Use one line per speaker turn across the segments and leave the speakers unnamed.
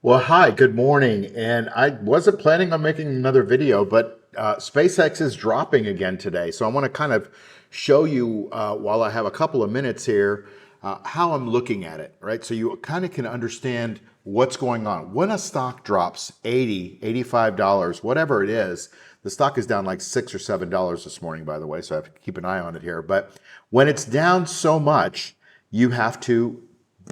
Well, hi, good morning. And I wasn't planning on making another video, but SpaceX is dropping again today. So I want to kind of show you, while I have a couple of minutes here, how I'm looking at it, right? So you kind of can understand what's going on. When a stock drops 80, $85, whatever it is, the stock is down like $6 or $7 this morning, by the way, so I have to keep an eye on it here. But when it's down so much, you have to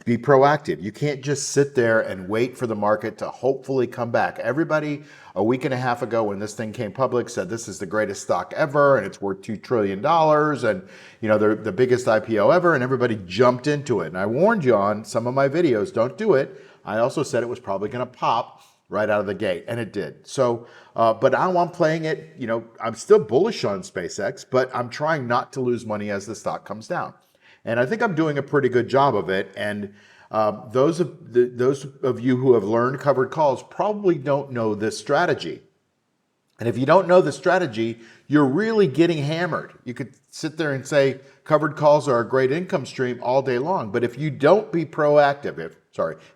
be proactive. You can't just sit there and wait for the market to hopefully come back. Everybody a week and a half ago when this thing came public said this is the greatest stock ever and it's worth $2 trillion and they're the biggest IPO ever, and everybody jumped into it. And I warned you on some of my videos, don't do it. I also said it was probably going to pop right out of the gate, and it did. So, but now I'm playing it, I'm still bullish on SpaceX, but I'm trying not to lose money as the stock comes down. And I think I'm doing a pretty good job of it. And those of you who have learned covered calls probably don't know this strategy. And if you don't know the strategy, you're really getting hammered. You could sit there and say covered calls are a great income stream all day long. But if you don't be proactive,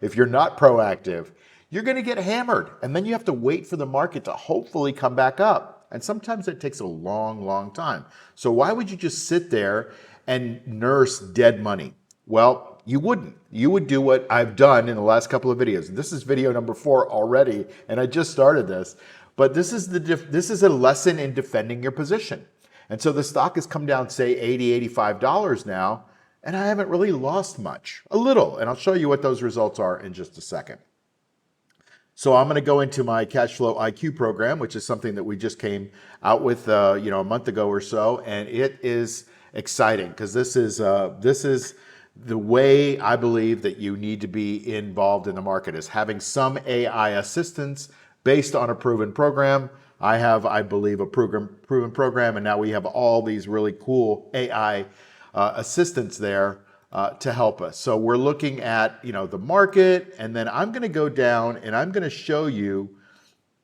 if you're not proactive, you're going to get hammered. And then you have to wait for the market to hopefully come back up. And sometimes it takes a long, long time. So why would you just sit there and nurse dead money? Well, you wouldn't. You would do what I've done in the last couple of videos. This is video number 4 already, and I just started this. But this is a lesson in defending your position. And so the stock has come down, say, $80, $85 now, and I haven't really lost much. A little, and I'll show you what those results are in just a second. So I'm going to go into my cash flow IQ program, which is something that we just came out with, a month ago or so, and it is exciting because this is the way I believe that you need to be involved in the market, is having some AI assistance based on a proven program. I have, I believe, a proven program, and now we have all these really cool AI assistants there to help us. So we're looking at the market, and then I'm going to go down and I'm going to show you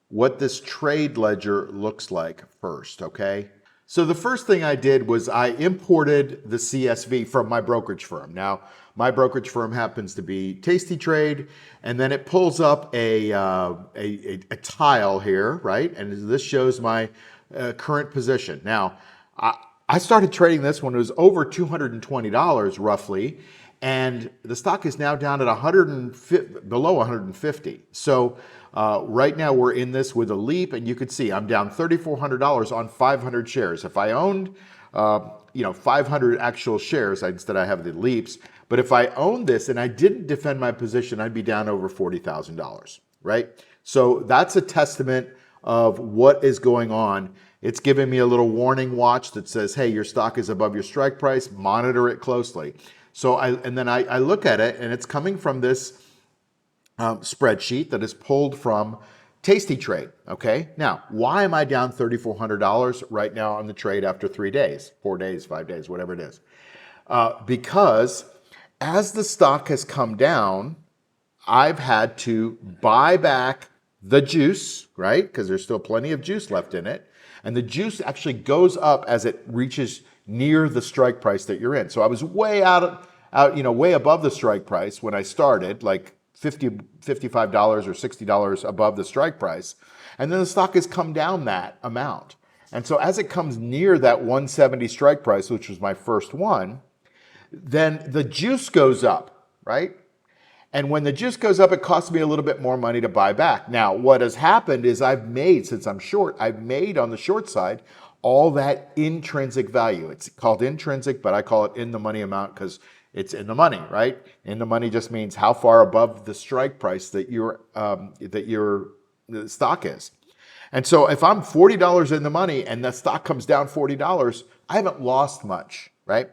what this trade ledger looks like first, okay? So the first thing I did was I imported the CSV from my brokerage firm. Now, my brokerage firm happens to be Tasty Trade, and then it pulls up a tile here, right? And this shows my current position. Now, I started trading this when it was over $220 roughly, and the stock is now down at below 150. So right now we're in this with a leap, and you can see I'm down $3,400 on 500 shares. If I owned 500 actual shares, instead I have the leaps, but if I owned this and I didn't defend my position, I'd be down over $40,000, right? So that's a testament of what is going on. It's giving me a little warning watch that says, hey, your stock is above your strike price, monitor it closely. So I look at it, and it's coming from this spreadsheet that is pulled from Tasty Trade, okay? Now, why am I down $3,400 right now on the trade after 3 days, 4 days, 5 days, whatever it is? Because as the stock has come down, I've had to buy back the juice, right? Because there's still plenty of juice left in it. And the juice actually goes up as it reaches near the strike price that you're in. So I was way way above the strike price when I started, like $55 or $60 above the strike price. And then the stock has come down that amount. And so as it comes near that 170 strike price, which was my first one, then the juice goes up, right? And when the juice goes up, it costs me a little bit more money to buy back. Now, what has happened is since I'm short, I've made on the short side all that intrinsic value. It's called intrinsic, but I call it in the money amount because it's in the money, right? In the money just means how far above the strike price that your stock is. And so if I'm $40 in the money and the stock comes down $40, I haven't lost much, right?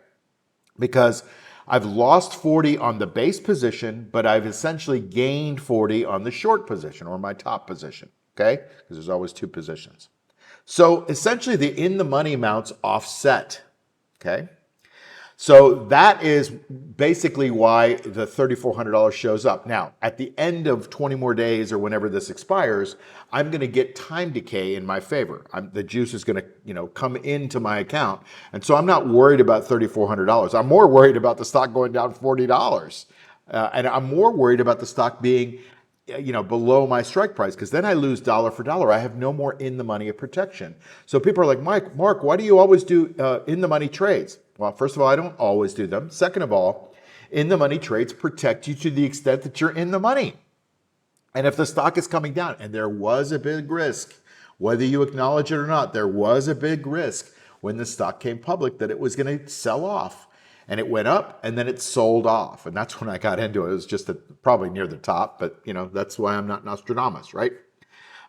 Because I've lost 40 on the base position, but I've essentially gained 40 on the short position or my top position, okay? Because there's always 2 positions. So essentially the in the money amounts offset, okay? So that is basically why the $3,400 shows up. Now, at the end of 20 more days or whenever this expires, I'm going to get time decay in my favor. The juice is going to, come into my account. And so I'm not worried about $3,400. I'm more worried about the stock going down $40. And I'm more worried about the stock being below my strike price, because then I lose dollar for dollar. I have no more in the money of protection. So people are like, Mark, why do you always do in the money trades? Well, first of all, I don't always do them. Second of all, in the money trades protect you to the extent that you're in the money. And if the stock is coming down, and there was a big risk, whether you acknowledge it or not, there was a big risk when the stock came public that it was going to sell off. And it went up and then it sold off. And that's when I got into it. It was just probably near the top, but that's why I'm not Nostradamus, right?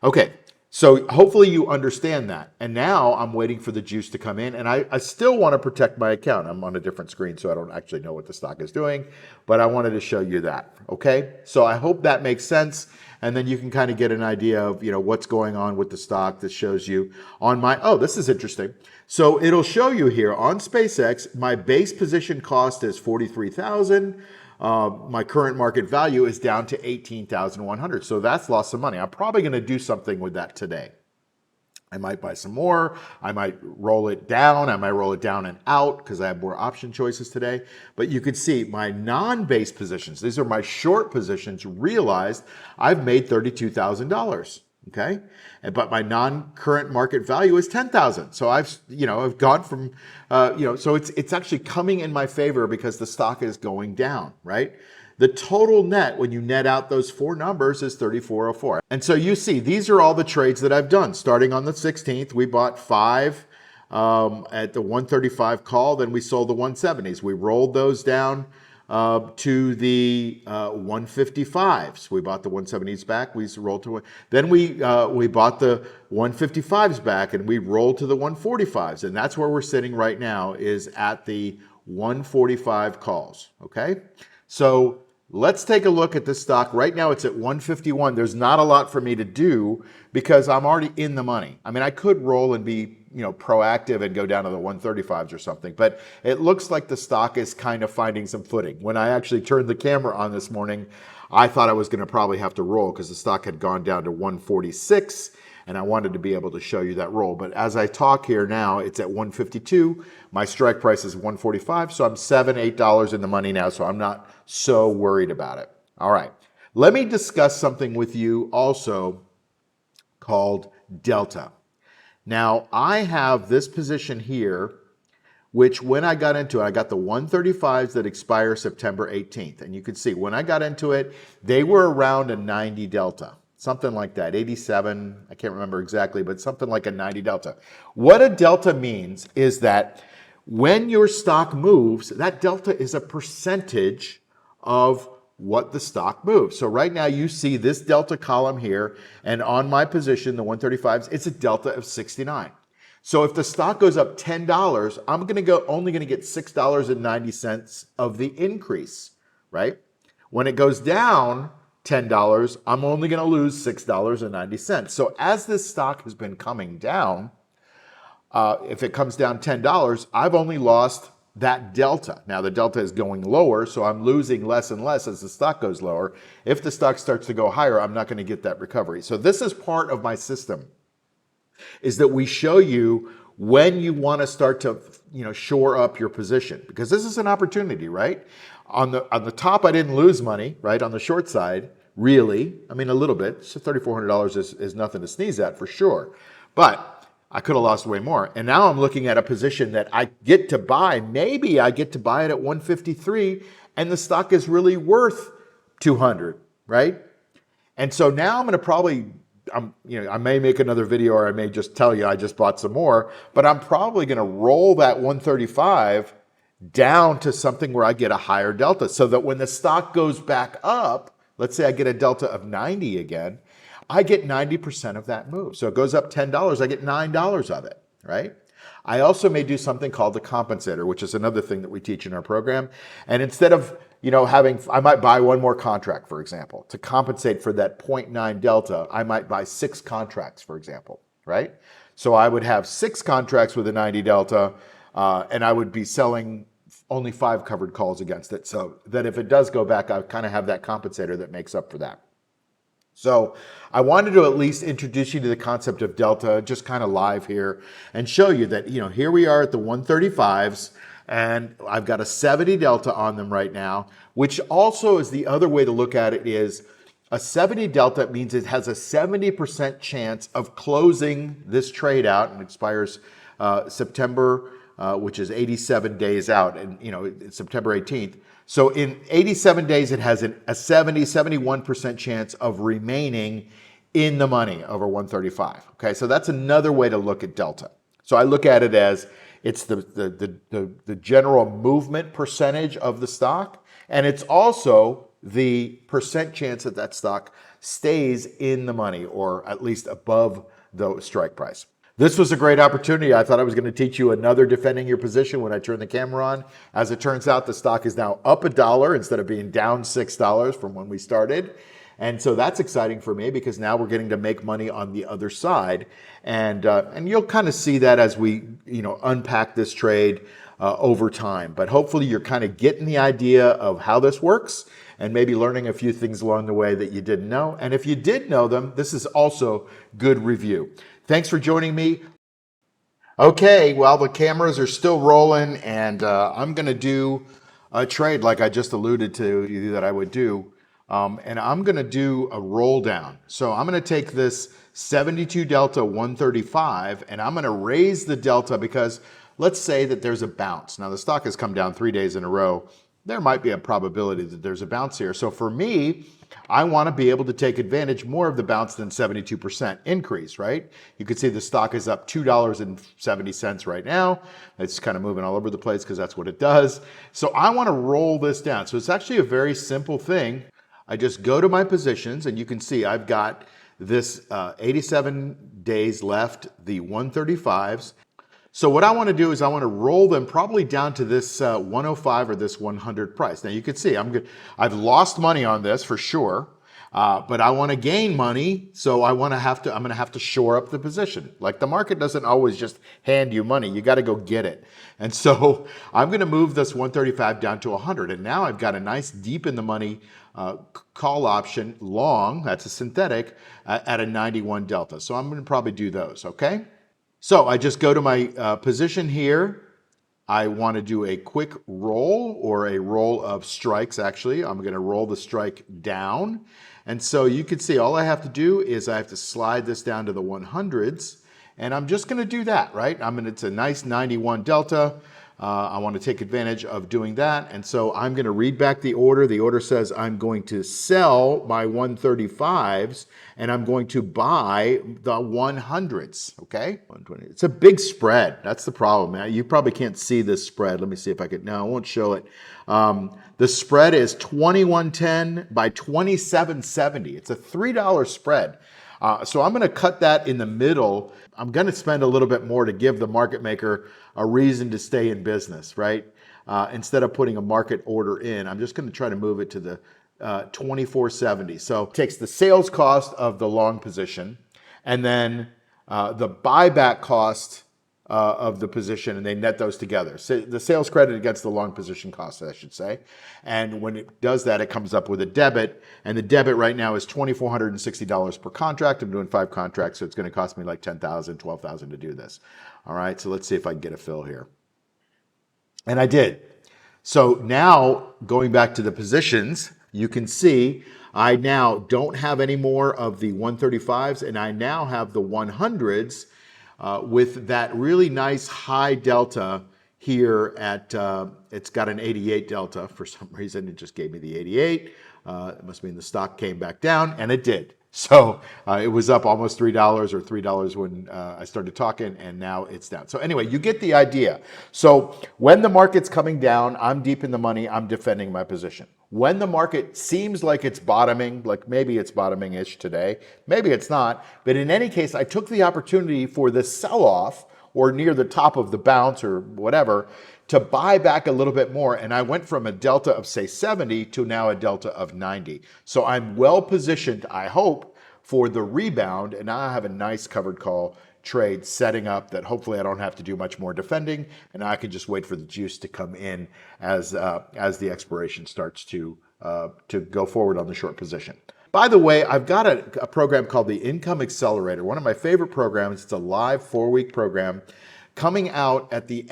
Okay, so hopefully you understand that. And now I'm waiting for the juice to come in, and I still want to protect my account. I'm on a different screen, so I don't actually know what the stock is doing, but I wanted to show you that, okay? So I hope that makes sense, and then you can kind of get an idea of what's going on with the stock. That shows you on my, oh, this is interesting. So it'll show you here on SpaceX, my base position cost is 43,000. My current market value is down to 18,100. So that's lost some money. I'm probably going to do something with that today. I might buy some more. I might roll it down. I might roll it down and out because I have more option choices today. But you can see my non-base positions, these are my short positions, realized I've made $32,000. Okay, but my non-current market value is 10,000. So I've gone from so it's actually coming in my favor because the stock is going down, right? The total net, when you net out those four numbers, is 3404. And so you see, these are all the trades that I've done. Starting on the 16th, we bought 5 at the 135 call, then we sold the 170s. We rolled those down to the 155s. We bought the 170s back. We rolled to then we bought the 155s back, and we rolled to the 145s. And that's where we're sitting right now, is at the 145 calls. Okay, so let's take a look at this stock. Right now it's at 151. There's not a lot for me to do because I'm already in the money. I mean, I could roll and be proactive and go down to the 135s or something, but it looks like the stock is kind of finding some footing. When I actually turned the camera on this morning, I thought I was going to probably have to roll because the stock had gone down to 146, and I wanted to be able to show you that roll. But as I talk here now, it's at 152. My strike price is 145, so I'm $7-8 in the money now, so I'm not so worried about it. All right, let me discuss something with you also called delta. Now, I have this position here, which when I got into it, I got the 135s that expire September 18th. And you can see when I got into it, they were around a 90 delta, something like that, 87, I can't remember exactly, but something like a 90 delta. What a delta means is that when your stock moves, that delta is a percentage of what the stock moves. So right now you see this delta column here, and on my position, the 135s, it's a delta of 69. So if the stock goes up $10, I'm only going to get $6.90 of the increase, right? When it goes down $10, I'm only going to lose $6.90. So as this stock has been coming down, if it comes down $10, I've only lost that delta. Now the delta is going lower, so I'm losing less and less as the stock goes lower. If the stock starts to go higher, I'm not going to get that recovery. So this is part of my system, is that we show you when you want to start to shore up your position, because this is an opportunity, right? On the top, I didn't lose money, right? On the short side, really, I mean a little bit. So $3,400 is nothing to sneeze at for sure, but I could have lost way more. And now I'm looking at a position that I get to buy. Maybe I get to buy it at 153 and the stock is really worth 200, right? And so now I'm going to probably, I may make another video, or I may just tell you I just bought some more, but I'm probably going to roll that 135 down to something where I get a higher delta, so that when the stock goes back up, let's say I get a delta of 90 again, I get 90% of that move. So it goes up $10, I get $9 of it, right? I also may do something called the compensator, which is another thing that we teach in our program. And instead of, I might buy one more contract, for example, to compensate for that 0.9 delta, I might buy 6 contracts, for example, right? So I would have 6 contracts with a 90 delta, and I would be selling only 5 covered calls against it. So that if it does go back, I kind of have that compensator that makes up for that. So I wanted to at least introduce you to the concept of delta, just kind of live here, and show you that, here we are at the 135s, and I've got a 70 delta on them right now, which also is the other way to look at it is, A 70 delta means it has a 70% chance of closing this trade out and expires September, which is 87 days out, and it's September 18th. So in 87 days, it has a 71% chance of remaining in the money over 135. Okay, so that's another way to look at delta. So I look at it as it's the general movement percentage of the stock, and it's also the percent chance that that stock stays in the money or at least above the strike price. This was a great opportunity. I thought I was going to teach you another defending your position when I turned the camera on. As it turns out, the stock is now up $1 instead of being down $6 from when we started. And so that's exciting for me because now we're getting to make money on the other side. And you'll kind of see that as we unpack this trade over time. But hopefully you're kind of getting the idea of how this works and maybe learning a few things along the way that you didn't know. And if you did know them, this is also good review. Thanks for joining me. Okay, well, the cameras are still rolling, and I'm going to do a trade like I just alluded to you that I would do. And I'm going to do a roll down. So I'm going to take this 72 delta 135, and I'm going to raise the delta because let's say that there's a bounce. Now, the stock has come down 3 days in a row. There might be a probability that there's a bounce here. So for me, I want to be able to take advantage more of the bounce than 72% increase, right? You can see the stock is up $2.70 right now. It's kind of moving all over the place because that's what it does. So I want to roll this down. So it's actually a very simple thing. I just go to my positions and you can see I've got this 87 days left, the 135s. So what I want to do is I want to roll them probably down to this 105 or this 100 price. Now you can see I've lost money on this for sure, but I want to gain money, so I'm going to have to shore up the position. Like the market doesn't always just hand you money; you got to go get it. And so I'm going to move this 135 down to 100, and now I've got a nice deep in the money call option long. That's a synthetic at a 91 delta. So I'm going to probably do those. Okay. So I just go to my position here. I want to do a quick roll or a roll of strikes, actually. I'm going to roll the strike down. And so you can see all I have to do is I have to slide this down to the 100s. And I'm just going to do that, right? It's a nice 91 delta. I want to take advantage of doing that. And so I'm going to read back the order. The order says I'm going to sell my 135s and I'm going to buy the 100s. Okay. 120. It's a big spread. That's the problem, man. You probably can't see this spread. Let me see if I can. No, I won't show it. The spread is 2110 by 2770. It's a $3 spread. So I'm going to cut that in the middle. I'm going to spend a little bit more to give the market maker a reason to stay in business, right? Instead of putting a market order in, I'm just going to try to move it to the 2470. So it takes the sales cost of the long position and then the buyback cost of the position, and they net those together. So the sales credit against the long position cost, I should say. And when it does that, it comes up with a debit. And the debit right now is $2,460 per contract. I'm doing 5 contracts, so it's going to cost me like $10,000, $12,000 to do this. All right, so let's see if I can get a fill here. And I did. So now going back to the positions, you can see I now don't have any more of the 135s, and I now have the 100s. With that really nice high delta here at, it's got an 88 delta. For some reason, it just gave me the 88. It must mean the stock came back down, and it did. So it was up almost $3 or $3 when I started talking, and now it's down. So anyway, you get the idea. So when the market's coming down, I'm deep in the money, I'm defending my position. When the market seems like it's bottoming, like maybe it's bottoming-ish today, maybe it's not, but in any case, I took the opportunity for this sell-off or near the top of the bounce or whatever to buy back a little bit more. And I went from a delta of say 70 to now a delta of 90. So I'm well positioned, I hope, for the rebound. And now I have a nice covered call trade setting up that hopefully I don't have to do much more defending, and I can just wait for the juice to come in as the expiration starts to go forward on the short position. By the way, I've got a program called the Income Accelerator, one of my favorite programs. It's a live 4-week program coming out at the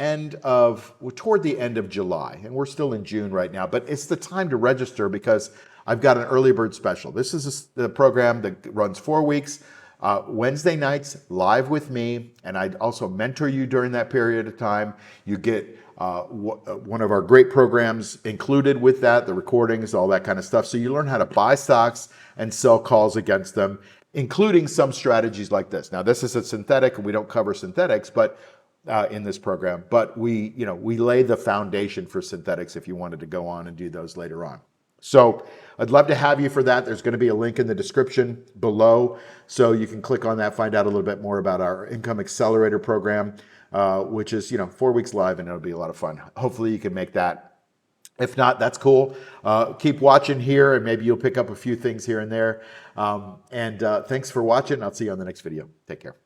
toward the end of July, and we're still in June right now, but it's the time to register because I've got an early bird special. This is the program that runs 4 weeks. Wednesday nights live with me, and I also mentor you during that period of time. You get one of our great programs included with that, the recordings, all that kind of stuff. So you learn how to buy stocks and sell calls against them, including some strategies like this. Now, this is a synthetic, and we don't cover synthetics, but in this program, but we lay the foundation for synthetics if you wanted to go on and do those later on. So I'd love to have you for that. There's going to be a link in the description below, so you can click on that, find out a little bit more about our Income Accelerator program, which is 4 weeks live, and it'll be a lot of fun. Hopefully you can make that. If not, that's cool. Keep watching here, and maybe you'll pick up a few things here and there. Thanks for watching. I'll see you on the next video. Take care.